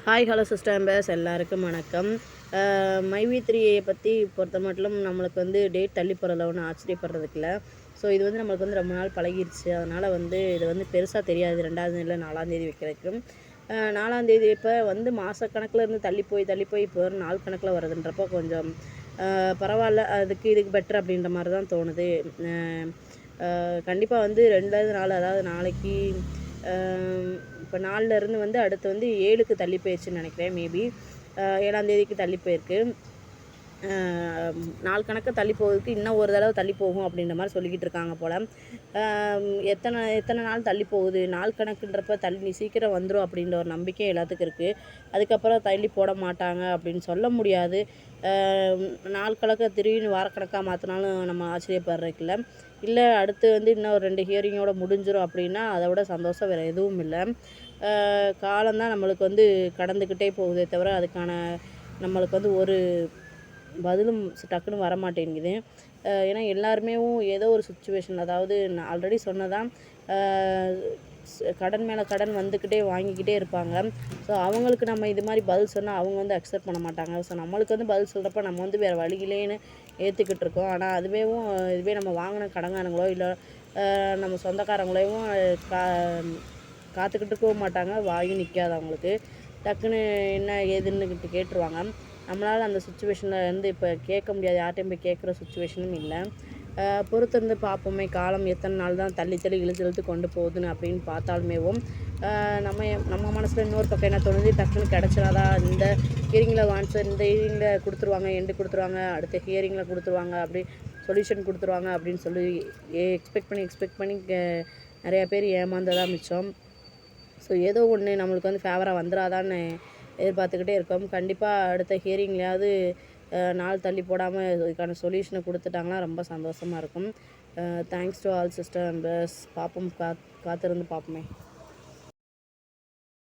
Hi hello sister members எல்லாருக்கும் வணக்கம். மைவி3 பற்றி பொறுத்த மட்டும் நம்மளுக்கு வந்து டேட் தள்ளி போகிறதுல ஒன்றும் ஆச்சரியப்படுறதுக்கு இல்லை. ஸோ இது வந்து நம்மளுக்கு வந்து ரொம்ப நாள் பழகிடுச்சு. அதனால் வந்து இது வந்து பெருசாக தெரியாது 2ஆம் தேதி இல்லை 4ஆம் தேதி வைக்கிறதுக்கு. 4ஆம் தேதி இப்போ வந்து மாதக்கணக்கில் இருந்து தள்ளி போய் இப்போ ஒரு நாள் கணக்கில் வருதுன்றப்போ கொஞ்சம் பரவாயில்ல, இதுக்கு பெட்டர் அப்படின்ற மாதிரி தான் தோணுது. கண்டிப்பாக வந்து 2வது நாள், அதாவது நாளைக்கு இப்போ 4லேருந்து வந்து அடுத்து வந்து 7க்கு தள்ளி போயிடுச்சுன்னு நினைக்கிறேன். மேபி 7ஆம் தேதிக்கு தள்ளி போயிருக்கு. நாள் கணக்கு தள்ளி போகிறதுக்கு இன்னும் ஒரு தடவை தள்ளி போகும் அப்படின்ற மாதிரி சொல்லிக்கிட்டு இருக்காங்க போல். எத்தனை நாள் தள்ளி போகுது, நாள் கணக்குன்றப்ப தள்ளி சீக்கிரம் வந்துடும் அப்படின்ற ஒரு நம்பிக்கை எல்லாத்துக்கும் இருக்குது. அதுக்கப்புறம் தள்ளி போட மாட்டாங்க அப்படின்னு சொல்ல முடியாது. நாள் கணக்கை திடீர்னு வாரக்கணக்காக மாற்றினாலும் நம்ம ஆச்சரியப்படுறதுக்கு இல்லை. அடுத்து வந்து இன்னும் ஒரு 2 ஹியரிங்கோட முடிஞ்சிடும் அப்படின்னா அதை விட சந்தோஷம் வேறு எதுவும் இல்லை. காலம்தான் நம்மளுக்கு வந்து கடந்துக்கிட்டே போகுதே தவிர அதுக்கான நம்மளுக்கு வந்து ஒரு பதிலும் டக்குன்னு வரமாட்டேங்குது. ஏன்னா எல்லாருமே ஏதோ ஒரு சுச்சுவேஷன், அதாவது நான் ஆல்ரெடி சொன்னதான், கடன் மேலே கடன் வந்துக்கிட்டே வாங்கிக்கிட்டே இருப்பாங்க. ஸோ அவங்களுக்கு நம்ம இது மாதிரி பதில் சொன்னால் அவங்க வந்து அக்செப்ட் பண்ண மாட்டாங்க. ஸோ நம்மளுக்கு வந்து பதில் சொல்கிறப்ப நம்ம வந்து வேறு வழியிலேன்னு ஏற்றுக்கிட்டு இருக்கோம். ஆனால் இதுவே நம்ம வாங்கின கடங்காரங்களோ இல்லை நம்ம சொந்தக்காரங்களையும் காத்துக்கிட்டு இருக்கவும் மாட்டாங்க. வாயும் நிற்காது அவங்களுக்கு. டக்குன்னு என்ன ஏதுன்னு கேட்டுருவாங்க. நம்மளால் அந்த சுச்சுவேஷனில் இருந்து இப்போ கேட்க முடியாது, யார்ட்டையும் போய் கேட்குற சுச்சுவேஷனும் இல்லை. பொறுத்திருந்து பார்ப்போமே, காலம் எத்தனை நாள் தான் தள்ளி இழுத்து கொண்டு போகுதுன்னு அப்படின்னு பார்த்தாலுமேவும் நம்ம மனசில் இன்னொரு பக்கம் என்ன தோணுது, டக்குன்னு கிடச்சிடாதா, இந்த ஹியரிங்கில் ஆன்சர் இந்த ஹியரிங்கில் கொடுத்துருவாங்க, கொடுத்துருவாங்க, அடுத்த ஹியரிங்கில் கொடுத்துருவாங்க, அப்படி சொல்யூஷன் கொடுத்துருவாங்க அப்படின்னு சொல்லி எக்ஸ்பெக்ட் பண்ணி நிறையா பேர் ஏமாந்ததான் மிச்சம். ஸோ ஏதோ ஒன்று நம்மளுக்கு வந்து ஃபேவராக வந்துடாதான்னு எதிர்பார்த்துக்கிட்டே இருக்கோம். கண்டிப்பாக அடுத்த ஹியரிங்லையாவது நாள் தள்ளி போடாமல் இதுக்கான சொல்யூஷனை கொடுத்துட்டாங்கன்னா ரொம்ப சந்தோஷமாக இருக்கும். Thanks to all sister members. பார்ப்போம், காத்திருந்து பார்ப்போமே.